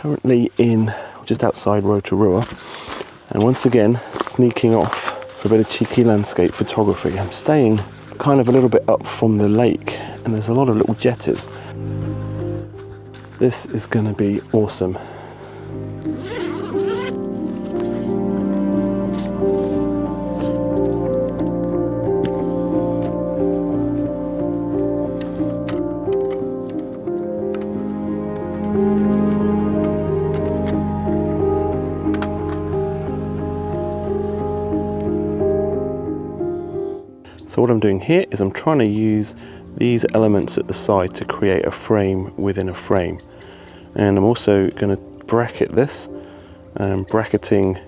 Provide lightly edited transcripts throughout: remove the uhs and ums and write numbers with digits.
currently in just outside Rotorua, and once again sneaking off for a bit of cheeky landscape photography. I'm staying kind of a little bit up from the lake, and there's a lot of little jetties. This is going to be awesome. So what I'm doing here is I'm trying to use these elements at the side to create a frame within a frame. And I'm also going to bracket this. And bracketing,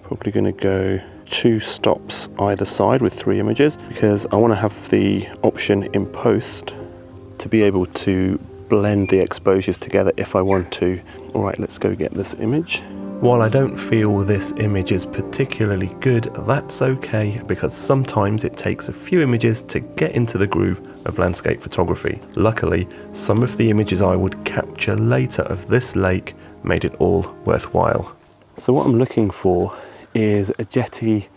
probably going to go 2 stops either side with 3 images, because I want to have the option in post to be able to blend the exposures together if I want to. All right, let's go get this image. While I don't feel this image is particularly good, that's okay, because sometimes it takes a few images to get into the groove of landscape photography. Luckily, some of the images I would capture later of this lake made it all worthwhile. So what I'm looking for is a jetty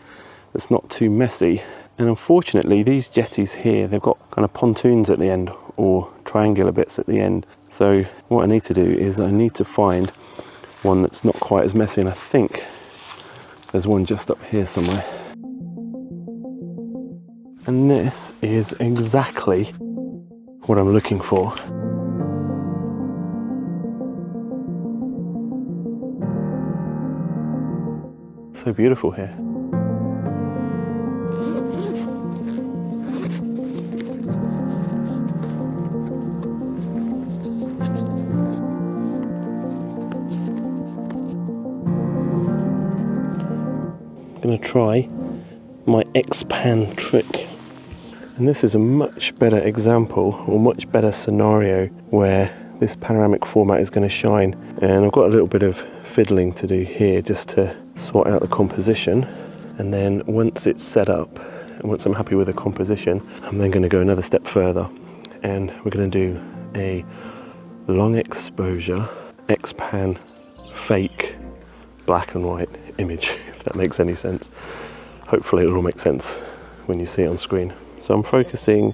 that's not too messy. And unfortunately, these jetties here, they've got kind of pontoons at the end or triangular bits at the end. So what I need to do is I need to find one that's not quite as messy, and I think there's one just up here somewhere. And this is exactly what I'm looking for. So beautiful here. I'm going to try my XPan trick, and this is a much better example or much better scenario where this panoramic format is going to shine. And I've got a little bit of fiddling to do here just to sort out the composition, and then once it's set up and once I'm happy with the composition, I'm then going to go another step further, and we're going to do a long exposure XPan fake black and white image, if that makes any sense. Hopefully it'll all make sense when you see it on screen. So I'm focusing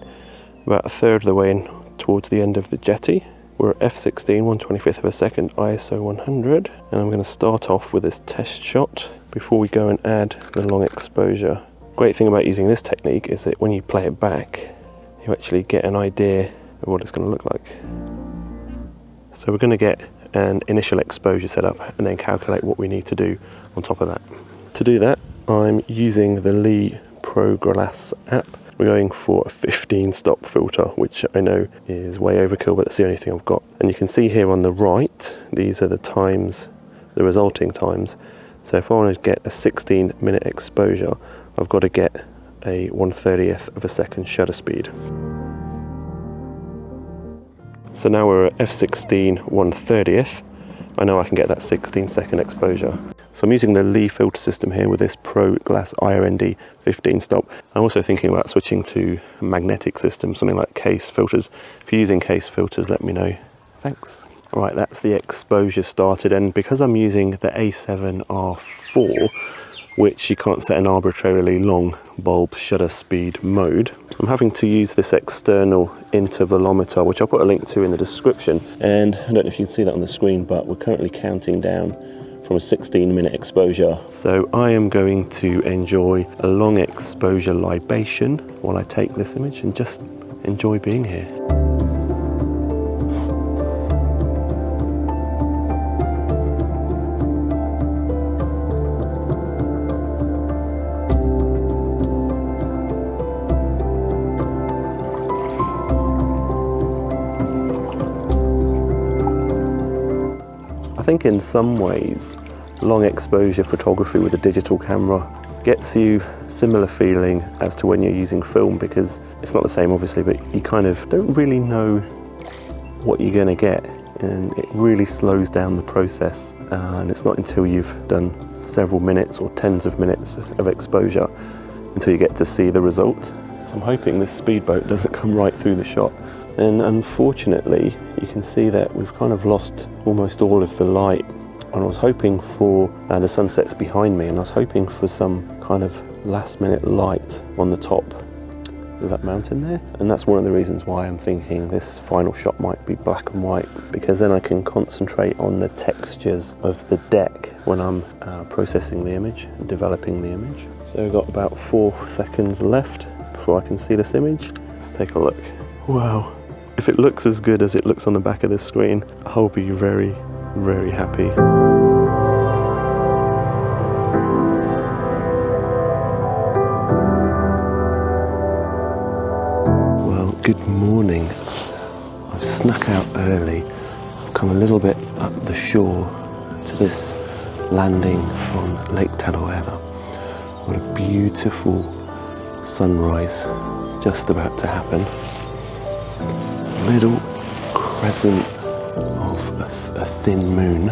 about 1/3 of the way in towards the end of the jetty. We're at f16, 1/25 of a second, ISO 100, and I'm going to start off with this test shot before we go and add the long exposure. Great thing about using this technique is that when you play it back, you actually get an idea of what it's going to look like. So we're going to get an initial exposure set up and then calculate what we need to do on top of that. To do that, I'm using the Lee Pro Glass app. We're going for a 15 stop filter, which I know is way overkill, but that's the only thing I've got. And you can see here on the right, these are the times, the resulting times. So if I want to get a 16-minute exposure, I've got to get a 1/30th of a second shutter speed. So now we're at f16 1/30th. I know I can get that 16-second exposure. So I'm using the Lee filter system here with this Pro Glass IRND 15 stop. I'm also thinking about switching to a magnetic system, something like case filters. If you're using case filters, let me know. Thanks. All right, that's the exposure started, and because I'm using the A7R4, which you can't set an arbitrarily long bulb shutter speed mode, I'm having to use this external intervalometer, which I'll put a link to in the description. And I don't know if you can see that on the screen, but we're currently counting down from a 16-minute exposure. So I am going to enjoy a long exposure libation while I take this image and just enjoy being here. I think in some ways, long exposure photography with a digital camera gets you a similar feeling as to when you're using film, because it's not the same obviously, but you kind of don't really know what you're going to get, and it really slows down the process, and it's not until you've done several minutes or tens of minutes of exposure until you get to see the result. So I'm hoping this speedboat doesn't come right through the shot. And unfortunately, you can see that we've kind of lost almost all of the light and I was hoping for the sunset's behind me, and I was hoping for some kind of last minute light on the top of that mountain there. And that's one of the reasons why I'm thinking this final shot might be black and white, because then I can concentrate on the textures of the deck when I'm processing the image and developing the image. So I've got about 4 seconds left before I can see this image. Let's take a look. Wow, if it looks as good as it looks on the back of this screen, I'll be very, very happy. Good morning. I've snuck out early. I've come a little bit up the shore to this landing on Lake Tarawera. What a beautiful sunrise just about to happen. A little crescent of a thin moon.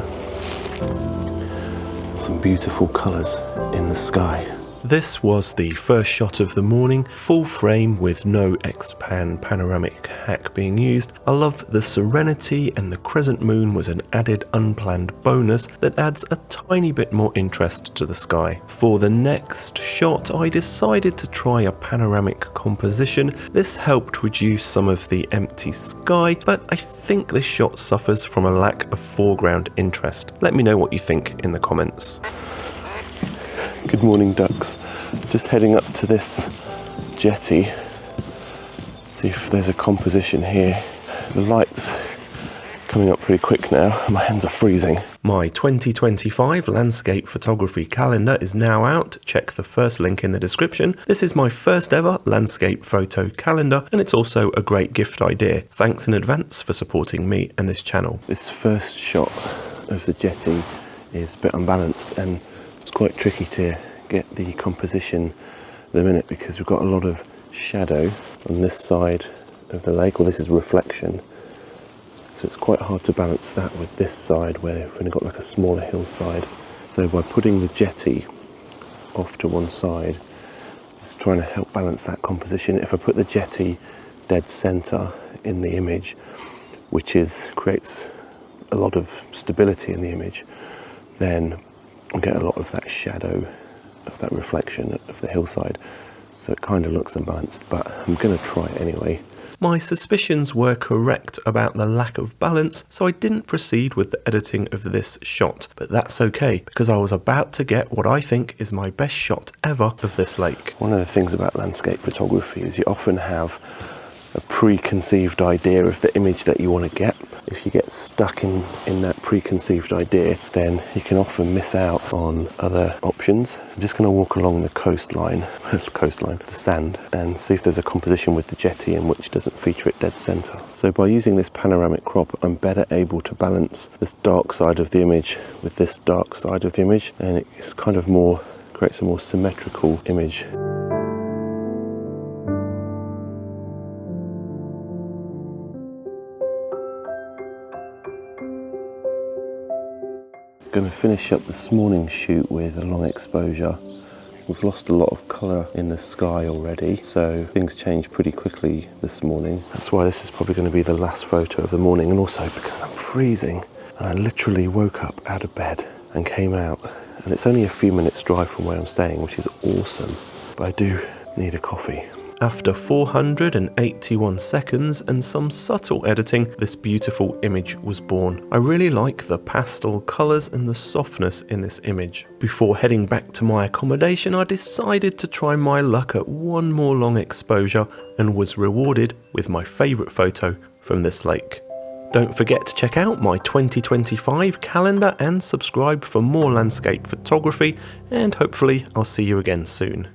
Some beautiful colours in the sky. This was the first shot of the morning, full frame with no XPan panoramic hack being used. I love the serenity, and the crescent moon was an added unplanned bonus that adds a tiny bit more interest to the sky. For the next shot, I decided to try a panoramic composition. This helped reduce some of the empty sky, but I think this shot suffers from a lack of foreground interest. Let me know what you think in the comments. Good morning, ducks. Just heading up to this jetty, see if there's a composition here. The light's coming up pretty quick now, and my hands are freezing. My 2025 landscape photography calendar is now out. Check the first link in the description. This is my first ever landscape photo calendar, and it's also a great gift idea. Thanks in advance for supporting me and this channel. This first shot of the jetty is a bit unbalanced, and it's quite tricky to get the composition at the minute because we've got a lot of shadow on this side of the lake, or this is reflection. So it's quite hard to balance that with this side where we've only got like a smaller hillside. So by putting the jetty off to one side, it's trying to help balance that composition. If I put the jetty dead center in the image, which creates a lot of stability in the image, then I'll get a lot of that shadow, of that reflection of the hillside. So it kind of looks unbalanced, but I'm going to try it anyway. My suspicions were correct about the lack of balance, so I didn't proceed with the editing of this shot. But that's okay, because I was about to get what I think is my best shot ever of this lake. One of the things about landscape photography is you often have a preconceived idea of the image that you want to get. If you get stuck in that preconceived idea, then you can often miss out on other options. I'm just going to walk along the coastline, the sand, and see if there's a composition with the jetty in which doesn't feature it dead center. So by using this panoramic crop, I'm better able to balance this dark side of the image with this dark side of the image, and it's kind of creates a more symmetrical image. Going to finish up this morning's shoot with a long exposure. We've lost a lot of colour in the sky already, so things change pretty quickly this morning. That's why this is probably going to be the last photo of the morning, and also because I'm freezing. And I literally woke up out of bed and came out, and it's only a few minutes drive from where I'm staying, which is awesome, but I do need a coffee. After 481 seconds and some subtle editing, this beautiful image was born. I really like the pastel colours and the softness in this image. Before heading back to my accommodation, I decided to try my luck at one more long exposure and was rewarded with my favourite photo from this lake. Don't forget to check out my 2025 calendar and subscribe for more landscape photography, and hopefully I'll see you again soon.